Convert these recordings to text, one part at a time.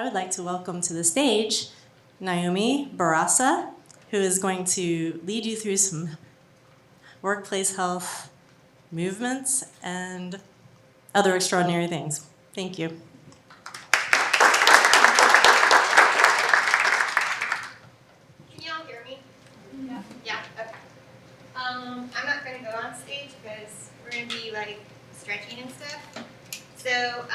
I would like to welcome to the stage Naomi Bourassa, who is going to lead you through some workplace health movements and other extraordinary things. Thank you. Can y'all hear me? Yeah. Yeah, okay. I'm not going to go on stage because we're going to be like stretching and stuff. So,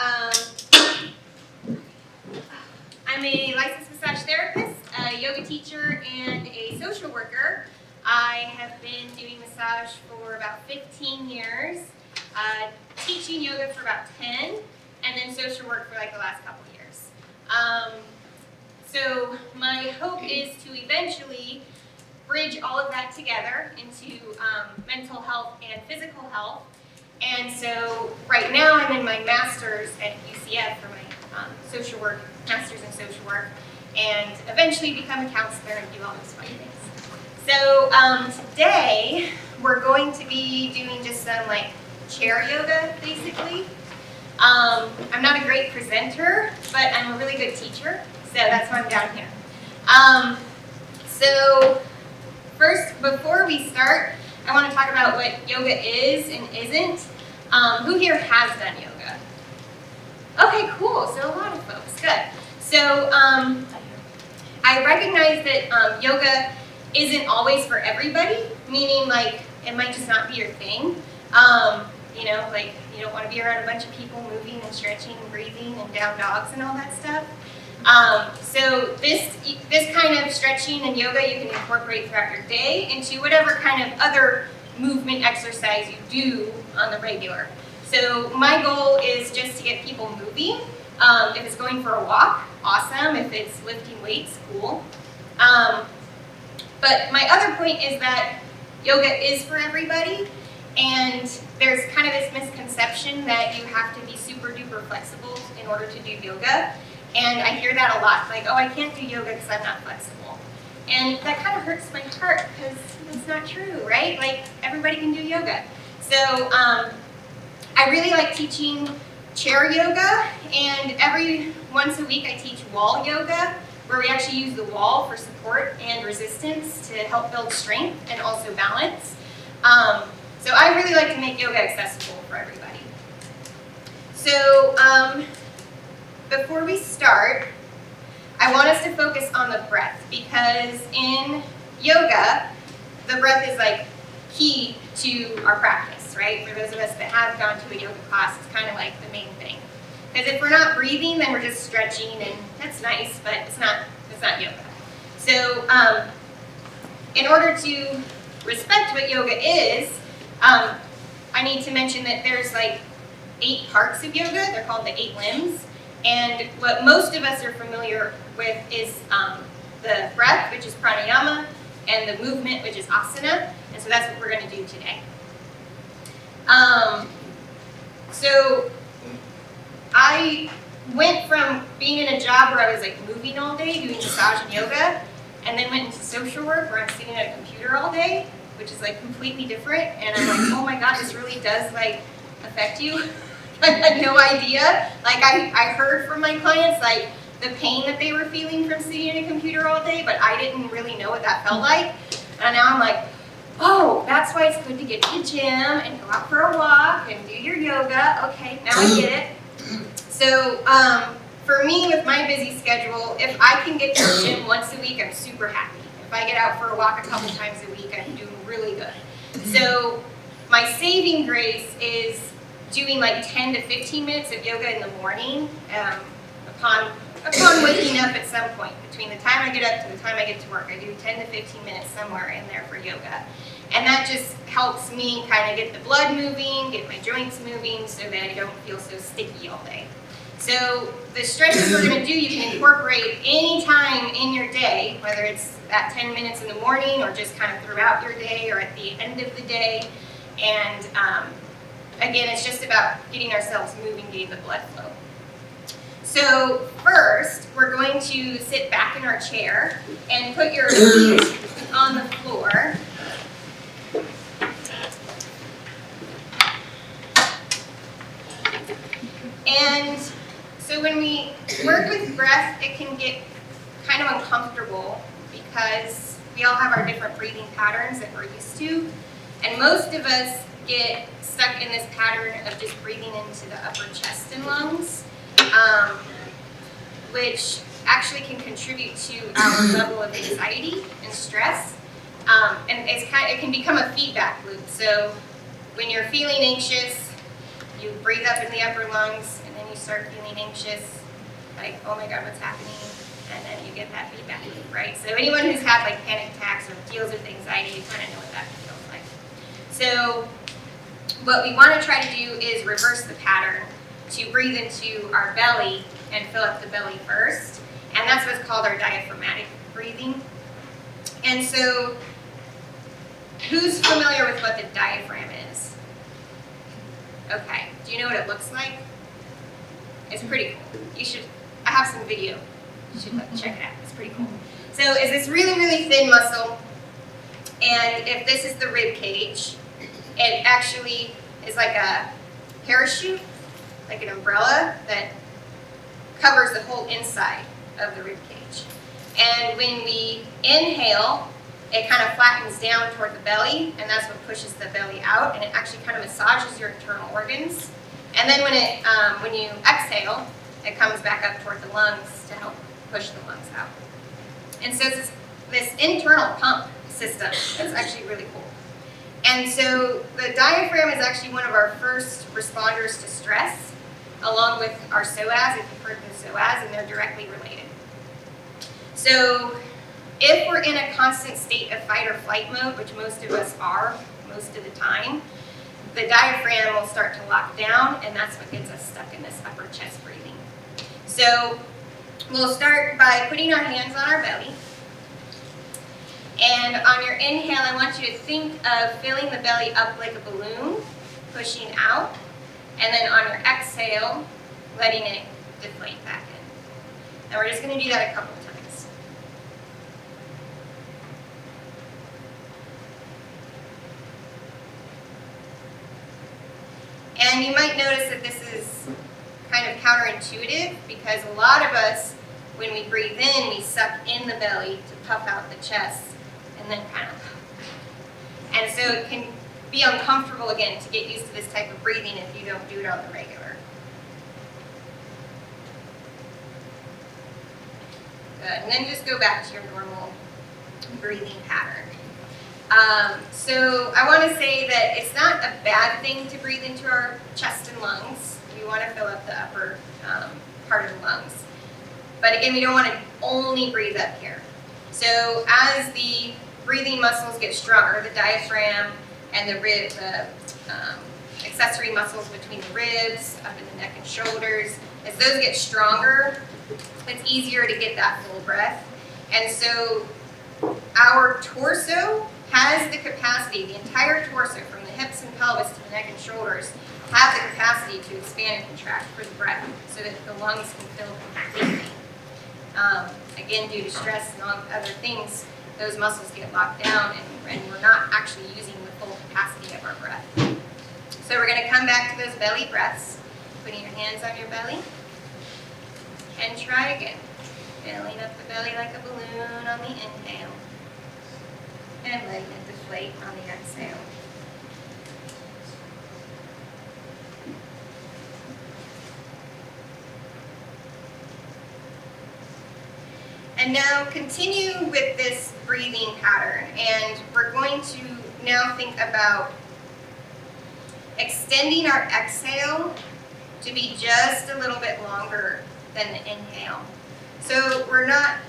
I'm a licensed massage therapist, a yoga teacher, and a social worker. I have been doing massage for about 15 years, teaching yoga for about 10, and then social work for like the last couple years. So my hope is to eventually bridge all of that together into mental health and physical health. And so right now I'm in my master's at UCF for my social work, master's in social work, and eventually become a counselor and do all those fun things. So today we're going to be doing just some like chair yoga basically. I'm not a great presenter, but I'm a really good teacher, so that's why I'm down here. So first, before we start, I want to talk about what yoga is and isn't. Who here has done yoga? Okay, cool. So a lot of folks. Good. So I recognize that yoga isn't always for everybody, meaning like it might just not be your thing. You know, like you don't want to be around a bunch of people moving and stretching and breathing and down dogs and all that stuff. So this kind of stretching and yoga you can incorporate throughout your day into whatever kind of other movement exercise you do on the regular. So my goal is just to get people moving. If it's going for a walk, awesome. If it's lifting weights, cool. But my other point is that yoga is for everybody, and there's kind of this misconception that you have to be super duper flexible in order to do yoga. And I hear that a lot, like, oh, I can't do yoga because I'm not flexible. And that kind of hurts my heart because it's not true, right? Like, everybody can do yoga. So I really like teaching chair yoga, and every once a week I teach wall yoga, where we actually use the wall for support and resistance to help build strength and also balance. So I really like to make yoga accessible for everybody. So before we start, I want us to focus on the breath, because in yoga, the breath is like key to our practice, right? For those of us that have gone to a yoga class, it's kind of like the main thing. Because if we're not breathing, then we're just stretching, and that's nice, but it's not yoga. So in order to respect what yoga is, I need to mention that there's like 8 parts of yoga. They're called the 8 limbs. And what most of us are familiar with is the breath, which is pranayama, and the movement, which is asana. And so that's what we're going to do today. So I went from being in a job where I was like moving all day, doing massage and yoga, and then went into social work where I'm sitting at a computer all day, which is like completely different. And I'm like, oh my God, this really does like affect you. I had no idea. Like I heard from my clients like the pain that they were feeling from sitting at a computer all day, but I didn't really know what that felt like. And now I'm like, oh, that's why it's good to get to the gym and go out for a walk and do your yoga. Okay, now I get it. So for me, with my busy schedule, if I can get to the gym once a week, I'm super happy. If I get out for a walk a couple times a week, I'm doing really good. So my saving grace is doing like 10 to 15 minutes of yoga in the morning upon waking up at some point. Between the time I get up to the time I get to work, I do 10 to 15 minutes somewhere in there for yoga. And that just helps me kind of get the blood moving, get my joints moving so that I don't feel so sticky all day. So the stretches we're going to do, you can incorporate any time in your day, whether it's that 10 minutes in the morning or just kind of throughout your day or at the end of the day. And again, it's just about getting ourselves moving, getting the blood flow. So first, we're going to sit back in our chair and put your feet on the floor. And so when we work with breath, it can get kind of uncomfortable because we all have our different breathing patterns that we're used to. And most of us get stuck in this pattern of just breathing into the upper chest and lungs, which actually can contribute to our level of anxiety and stress. And it can become a feedback loop. So when you're feeling anxious, you breathe up in the upper lungs, and then you start feeling anxious, like, oh my God, what's happening? And then you get that feedback loop, right? So anyone who's had like panic attacks or deals with anxiety, you kind of know what that feels like. So what we want to try to do is reverse the pattern to breathe into our belly and fill up the belly first. And that's what's called our diaphragmatic breathing. And so who's familiar with what the diaphragm is? Okay, do you know what it looks like? It's pretty cool. I have some video. You should check it out. It's pretty cool. So it's this really, really thin muscle. And if this is the rib cage, it actually is like a parachute, like an umbrella that covers the whole inside of the rib cage. And when we inhale, it kind of flattens down toward the belly, and that's what pushes the belly out, and it actually kind of massages your internal organs. And then when you exhale, it comes back up toward the lungs to help push the lungs out. And so it's this internal pump system that's actually really cool. And so the diaphragm is actually one of our first responders to stress, along with our psoas, if you've heard the psoas, and they're directly related. So if we're in a constant state of fight or flight mode, which most of us are most of the time, the diaphragm will start to lock down, and that's what gets us stuck in this upper chest breathing. So we'll start by putting our hands on our belly. And on your inhale, I want you to think of filling the belly up like a balloon, pushing out. And then on your exhale, letting it deflate back in. And we're just going to do that a couple times. And you might notice that this is kind of counterintuitive because a lot of us, when we breathe in, we suck in the belly to puff out the chest and then kind of. And so it can be uncomfortable again to get used to this type of breathing if you don't do it on the regular. Good. And then just go back to your normal breathing pattern. So I want to say that it's not a bad thing to breathe into our chest and lungs. We want to fill up the upper part of the lungs. But again, we don't want to only breathe up here. So as the breathing muscles get stronger, the diaphragm and the rib, the accessory muscles between the ribs, up in the neck and shoulders, as those get stronger, it's easier to get that full breath. And so our torso has the capacity, the entire torso, from the hips and pelvis to the neck and shoulders, have the capacity to expand and contract for the breath so that the lungs can fill completely. Again, due to stress and all other things, those muscles get locked down and we're not actually using the full capacity of our breath. So we're going to come back to those belly breaths, putting your hands on your belly, and try again. Filling up the belly like a balloon on the inhale, and letting it deflate on the exhale. And now continue with this breathing pattern, and we're going to now think about extending our exhale to be just a little bit longer than the inhale. So we're not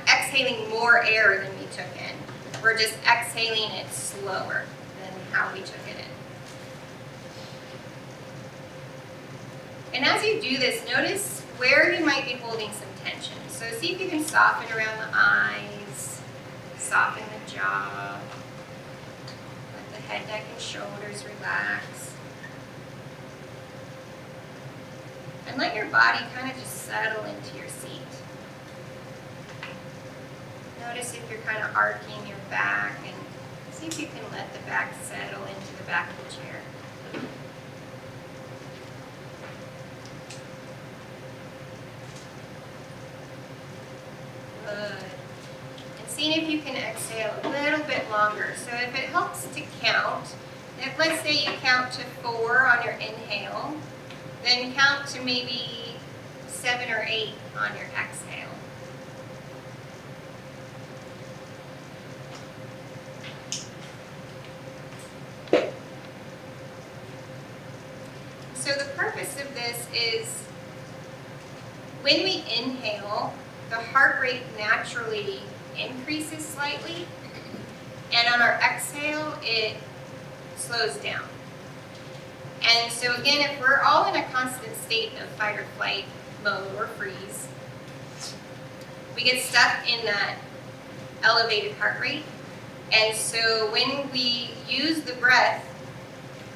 exhaling more air than we took in. We're just exhaling it slower than how we took it in. And as you do this, notice where you might be holding some tension. So see if you can soften around the eyes, soften the jaw, let the head, neck, and shoulders relax. And let your body kind of just settle into your seat. Notice if you're kind of arcing your back, and see if you can let the back settle into the back of the chair. you can exhale a little bit longer. So if it helps to count, if let's say you count to 4 on your inhale, then count to maybe 7 or 8 on your exhale. So the purpose of this is when we inhale, the heart rate naturally increases slightly, and on our exhale, it slows down. And so again, if we're all in a constant state of fight or flight mode or freeze, we get stuck in that elevated heart rate. And so when we use the breath,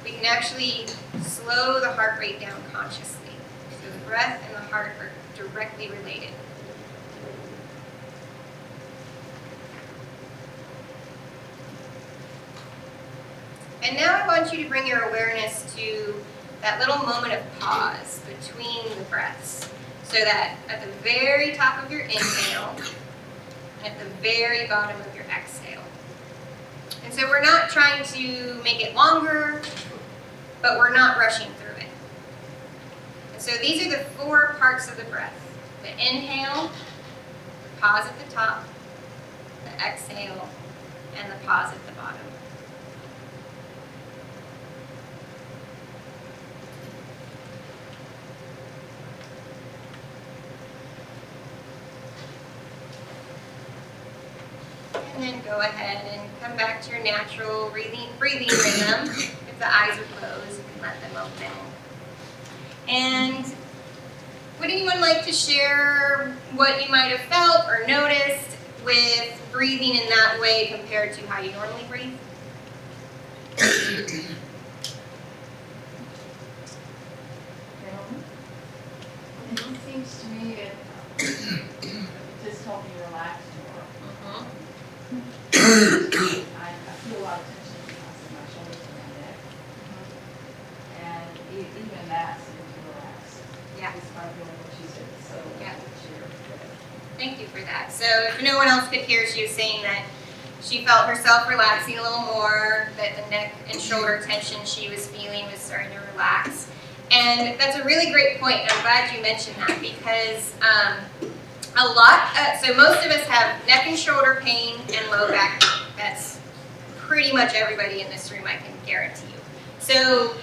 we can actually slow the heart rate down consciously. So the breath and the heart are directly related. And now I want you to bring your awareness to that little moment of pause between the breaths. So that at the very top of your inhale, and at the very bottom of your exhale. And so we're not trying to make it longer, but we're not rushing through it. And so these are the 4 parts of the breath. The inhale, the pause at the top, the exhale, and the pause at the bottom. And then go ahead and come back to your natural breathing rhythm. If the eyes are closed, you can let them open. And would anyone like to share what you might have felt or noticed with breathing in that way compared to how you normally breathe? It seems to me it just helped me relax more. I feel a lot of tension in my shoulders and my neck. And even that seemed to relax. Yeah. Despite feeling what she said. So Yeah. cheer. Thank you for that. So if no one else could hear, she was saying that she felt herself relaxing a little more, that the neck and shoulder tension she was feeling was starting to relax. And that's a really great point. I'm glad you mentioned that because so most of us have neck and shoulder pain and low back pain. That's pretty much everybody in this room, I can guarantee you. So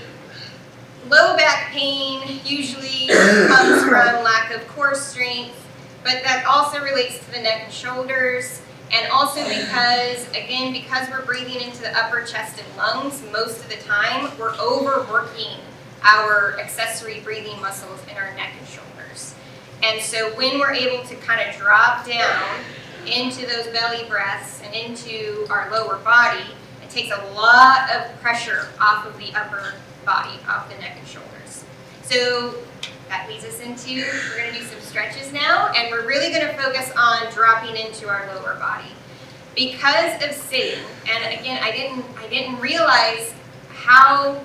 low back pain usually comes from lack of core strength, but that also relates to the neck and shoulders. And also because we're breathing into the upper chest and lungs, most of the time, we're overworking our accessory breathing muscles in our neck and shoulders. And so when we're able to kind of drop down into those belly breaths and into our lower body, it takes a lot of pressure off of the upper body, off the neck and shoulders. So that leads us into, we're going to do some stretches now, and we're really going to focus on dropping into our lower body. Because of sitting, and again, I didn't realize how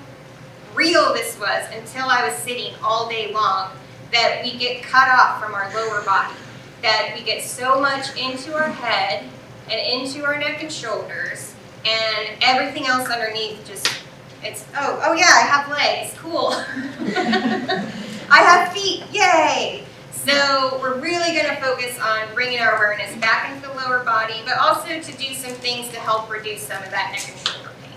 real this was until I was sitting all day long, that we get cut off from our lower body, that we get so much into our head and into our neck and shoulders, and everything else underneath just, oh yeah, I have legs, cool. I have feet, yay! So we're really going to focus on bringing our awareness back into the lower body, but also to do some things to help reduce some of that neck and shoulder pain.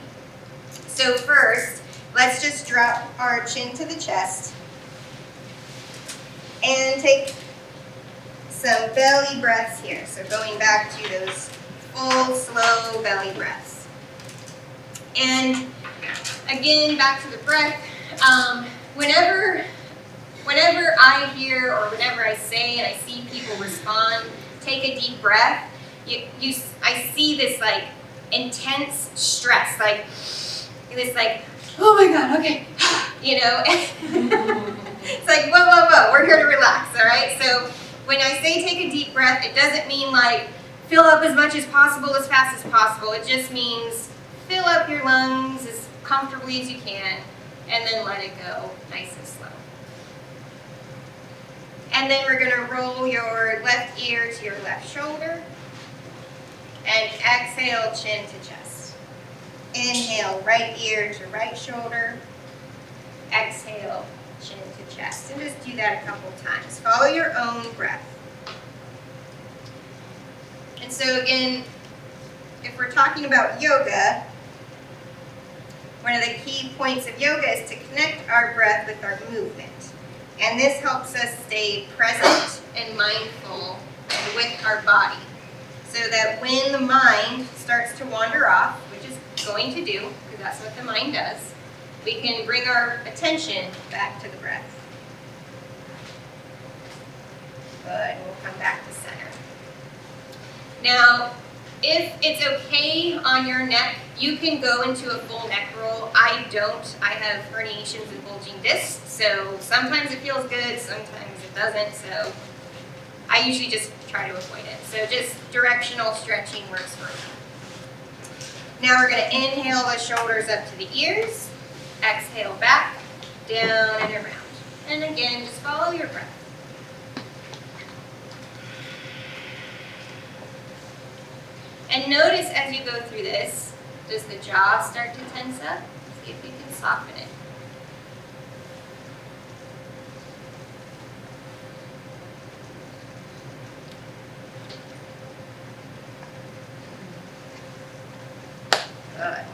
So first, let's just drop our chin to the chest and take some belly breaths here. So going back to those full, slow belly breaths. And again, back to the breath. Whenever I hear or whenever I say and I see people respond, take a deep breath, I see this like intense stress, like this like, oh my God, okay, you know. It's like, whoa, we're here to relax, all right? So when I say take a deep breath, it doesn't mean like fill up as much as possible, as fast as possible. It just means fill up your lungs as comfortably as you can, and then let it go nice and slow. And then we're going to roll your left ear to your left shoulder. And exhale, chin to chest. Inhale, right ear to right shoulder. Exhale, chin to chest. And just do that a couple times. Follow your own breath. And so again, if we're talking about yoga, one of the key points of yoga is to connect our breath with our movement. And this helps us stay present and mindful and with our body. So that when the mind starts to wander off, which is going to do, because that's what the mind does, we can bring our attention back to the breath. Good, and we'll come back to center. Now, if it's okay on your neck, you can go into a full neck roll. I don't. I have herniations and bulging discs, so sometimes it feels good, sometimes it doesn't, so I usually just try to avoid it. So just directional stretching works for me. Now we're going to inhale the shoulders up to the ears, exhale back, down and around. And again, just follow your breath. And notice as you go through this, does the jaw start to tense up? See if you can soften it. Good.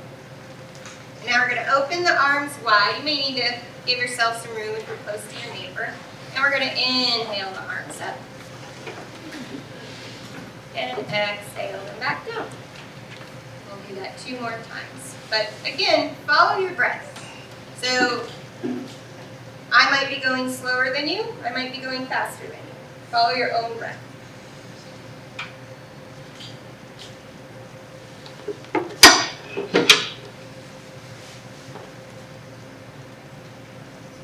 And now we're going to open the arms wide. You may need to give yourself some room if you're close to your neighbor. And we're going to inhale the arms up. And exhale them back down. We'll do that 2 more times. But again, follow your breath. So I might be going slower than you. I might be going faster than you. Follow your own breath.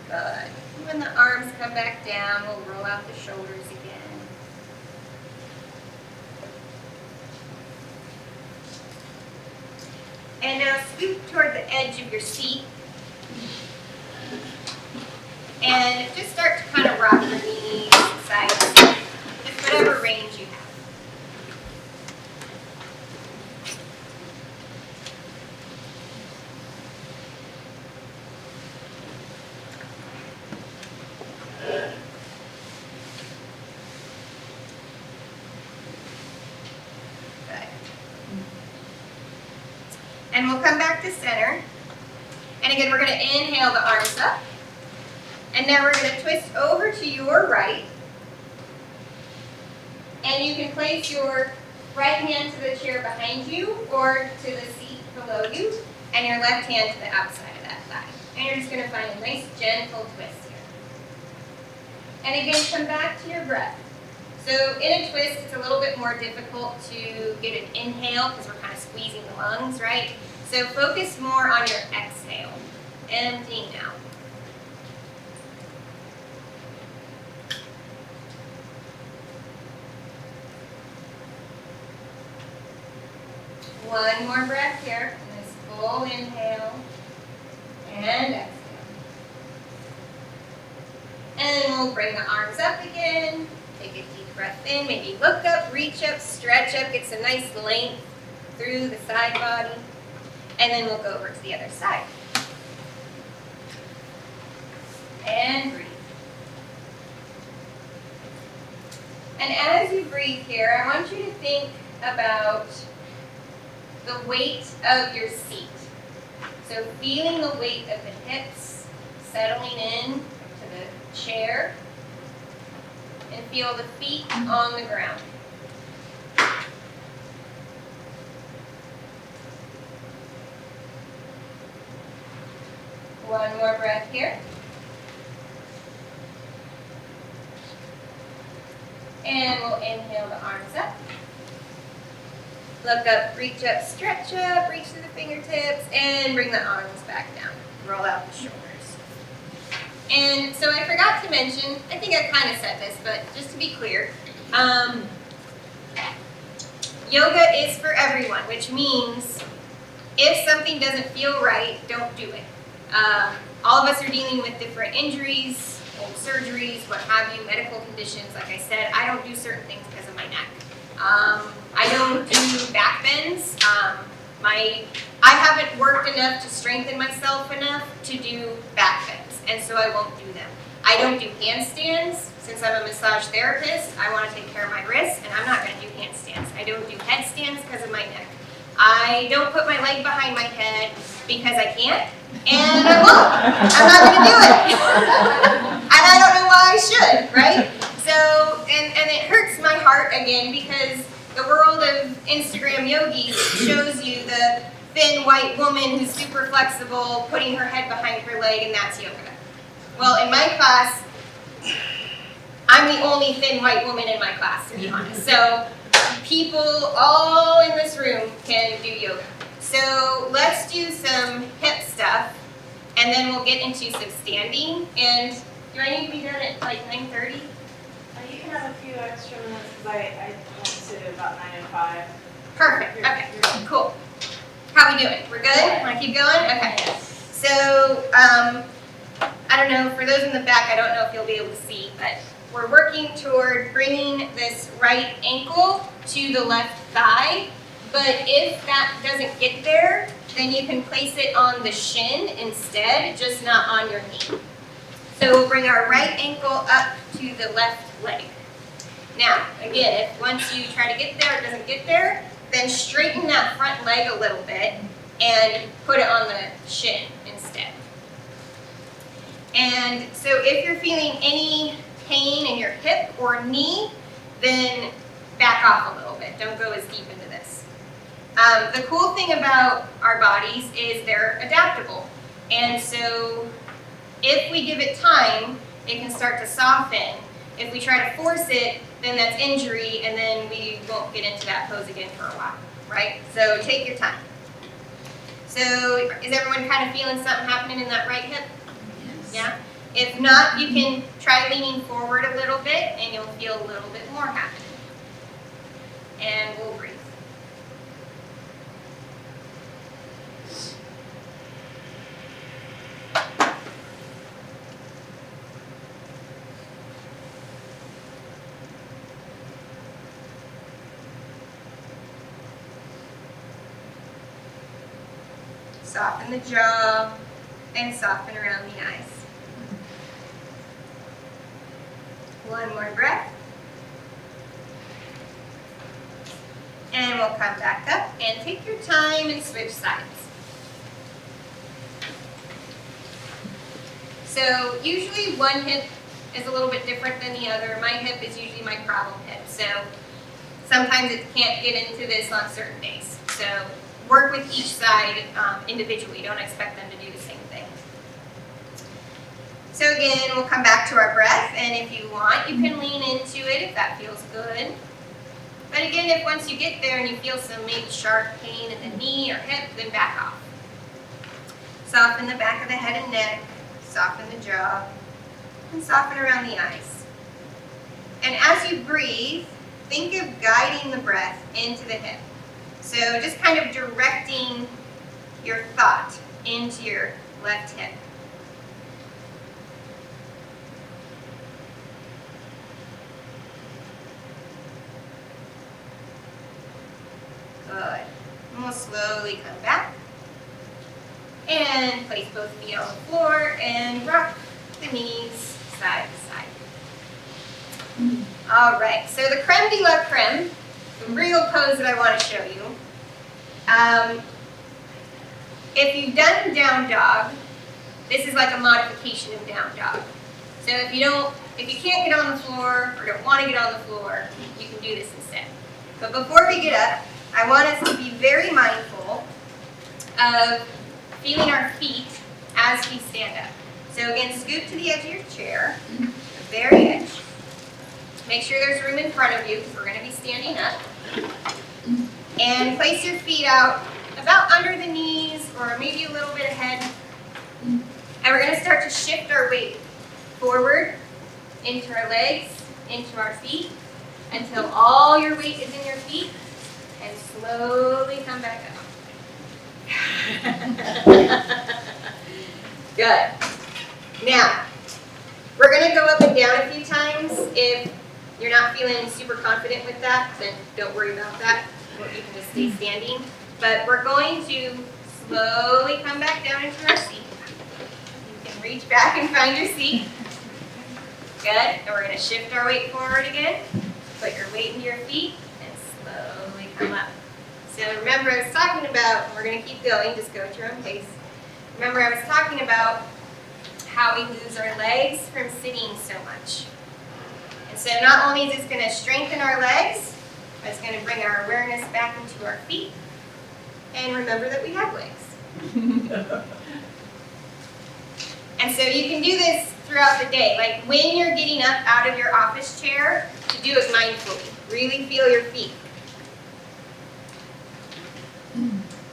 Good. When the arms come back down, we'll roll out the shoulders again. And now scoot toward the edge of your seat. And just start to kind of rock your knees side to side, just whatever range you have. And we'll come back to center. And again, we're going to inhale the arms up. And now we're going to twist over to your right. And you can place your right hand to the chair behind you or to the seat below you. And your left hand to the outside of that thigh. And you're just going to find a nice gentle twist here. And again, come back to your breath. So in a twist, it's a little bit more difficult to get an inhale because we're kind of squeezing the lungs, right? So focus more on your exhale. Emptying out. One more breath here. Nice full inhale. And exhale. And we'll bring the arms up again. Take a deep breath in, maybe look up, reach up, stretch up, get some nice length through the side body. And then we'll go over to the other side. And breathe. And as you breathe here, I want you to think about the weight of your seat. So feeling the weight of the hips settling in to the chair. And feel the feet on the ground. One more breath here. And we'll inhale the arms up. Look up, reach up, stretch up, reach to the fingertips, and bring the arms back down. Roll out the shoulders. And so I forgot to mention, I think I kind of said this, but just to be clear, yoga is for everyone, which means if something doesn't feel right, don't do it. All of us are dealing with different injuries, old surgeries, what have you, medical conditions. Like I said, I don't do certain things because of my neck. I don't do back bends. I haven't worked enough to strengthen myself enough to do back bends, and so I won't do them. I don't do handstands. Since I'm a massage therapist, I want to take care of my wrists, and I'm not going to do handstands. I don't do headstands because of my neck. I don't put my leg behind my head because I can't, and I won't. I'm not going to do it. And I don't know why I should, right? So, and it hurts my heart again because the world of Instagram yogis shows you the thin white woman who's super flexible, putting her head behind her leg, and that's yoga. Well, in my class, I'm the only thin white woman in my class, to be honest. So people all in this room can do yoga. So let's do some hip stuff, and then we'll get into some standing. And do I need to be done at like 9:30? You can have a few extra minutes because I went to about 9 and 5. Perfect. Okay, cool. How we doing? We're good? Want to keep going? Okay. So, I don't know, for those in the back, I don't know if you'll be able to see, but we're working toward bringing this right ankle to the left thigh. But if that doesn't get there, then you can place it on the shin instead, just not on your knee. So we'll bring our right ankle up to the left leg. Now, again, if once you try to get there, it doesn't get there, then straighten that front leg a little bit and put it on the shin instead. And so if you're feeling any pain in your hip or knee, then back off a little bit. Don't go as deep into this. The cool thing about our bodies is they're adaptable. And so if we give it time, it can start to soften. If we try to force it, then that's injury, and then we won't get into that pose again for a while, right? So take your time. So is everyone kind of feeling something happening in that right hip? Yes. Yeah? If not, you can try leaning forward a little bit, and you'll feel a little bit more happening. And we'll breathe. Soften the jaw and soften around the eyes. One more breath. And we'll come back up and take your time and switch sides. So usually one hip is a little bit different than the other. My hip is usually my problem hip. So sometimes it can't get into this on certain days. So work with each side individually. Don't expect them to do the same thing. So again, we'll come back to our breath, and if you want, you can lean into it if that feels good. But again, if once you get there and you feel some maybe sharp pain in the knee or hip, then back off. Soften the back of the head and neck, soften the jaw, and soften around the eyes. And as you breathe, think of guiding the breath into the hip. So just kind of directing your thought into your left hip. Good. And we'll slowly come back and place both feet on the floor and rock the knees side to side. All right, so the creme de la creme, the real pose that I want to show you. If you've done down dog, this is like a modification of down dog. So if you can't get on the floor or don't want to get on the floor, you can do this instead. But before we get up, I want us to be very mindful of feeling our feet as we stand up. So again, scoot to the edge of your chair, the very edge. Make sure there's room in front of you because we're going to be standing up. And place your feet out about under the knees or maybe a little bit ahead. And we're going to start to shift our weight forward into our legs, into our feet, until all your weight is in your feet, and slowly come back up. Good. Now, we're going to go up and down a few times. If you're not feeling super confident with that, then don't worry about that. You can just stay standing. But we're going to slowly come back down into our seat. You can reach back and find your seat. Good. And we're going to shift our weight forward again. Put your weight into your feet and slowly come up. So remember I was talking about, and we're going to keep going, just go at your own pace. Remember I was talking about how we lose our legs from sitting so much. And so not only is this going to strengthen our legs, but it's going to bring our awareness back into our feet. And remember that we have legs. And so you can do this throughout the day. Like when you're getting up out of your office chair, to do it mindfully. Really feel your feet.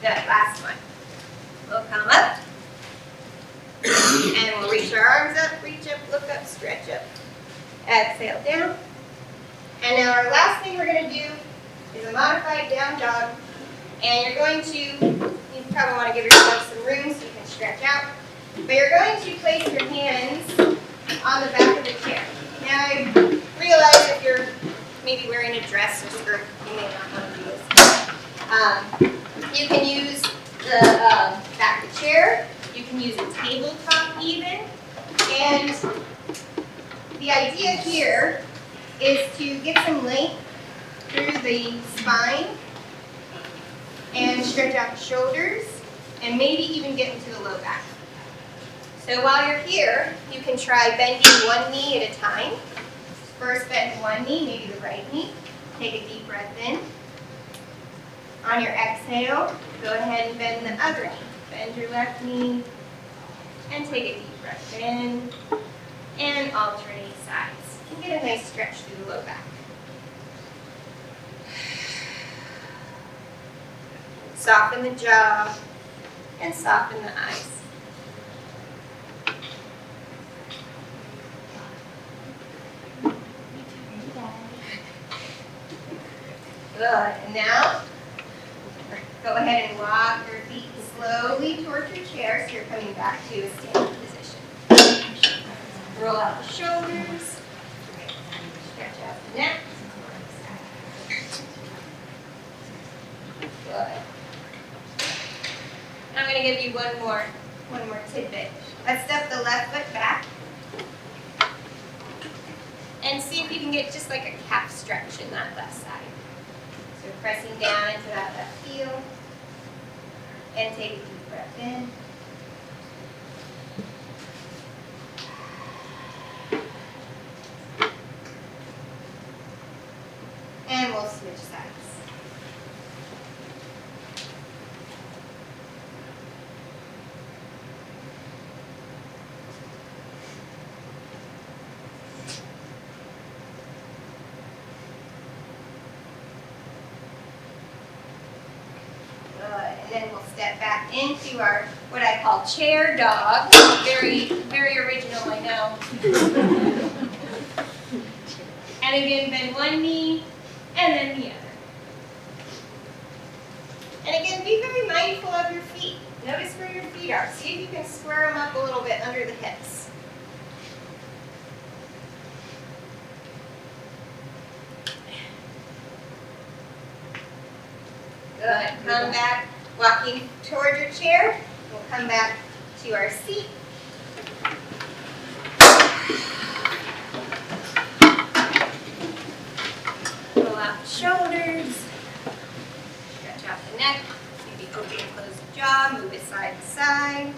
That last one. We'll come up. And we'll reach our arms up, reach up, look up, stretch up. Exhale down. And now our last thing we're going to do is a modified down dog. And you're going to, you probably want to give yourself some room so you can stretch out. But you're going to place your hands on the back of the chair. Now I realize if you're maybe wearing a dress or skirt, you may not want to do this. You can use the back of the chair. You can use a tabletop even. And the idea here is to get some length through the spine and stretch out the shoulders and maybe even get into the low back. So while you're here, you can try bending one knee at a time. First bend one knee, maybe the right knee. Take a deep breath in. On your exhale, go ahead and bend the other knee. Bend your left knee and take a deep breath in and alternate sides. And get a nice stretch through the low back. Soften the jaw and soften the eyes. Good. And now, go ahead and walk your feet slowly towards your chair so you're coming back to a standing position. Roll out the shoulders. Stretch out the neck. Good. I'm going to give you one more tidbit. Let's step the left foot back. And see if you can get just like a calf stretch in that left side. So pressing down into that left heel. And take a deep breath in. And we'll switch sides. And then we'll step back into our, what I call chair dog. Very, very original, I know. And again, bend one knee and then the other. And again, be very mindful of your feet. Notice where your feet are. See if you can square them up a little bit under the hips. Good. Come back, walking toward your chair. We'll come back to our seat. Roll out the shoulders. Stretch out the neck. Maybe open and close the jaw. Move it side to side.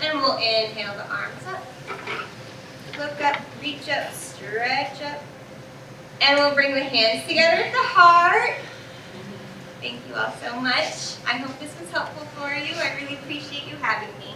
And we'll inhale the arms up. Look up, reach up, stretch up. And we'll bring the hands together at the heart. Thank you all so much. I hope this was helpful for you. I really appreciate you having me.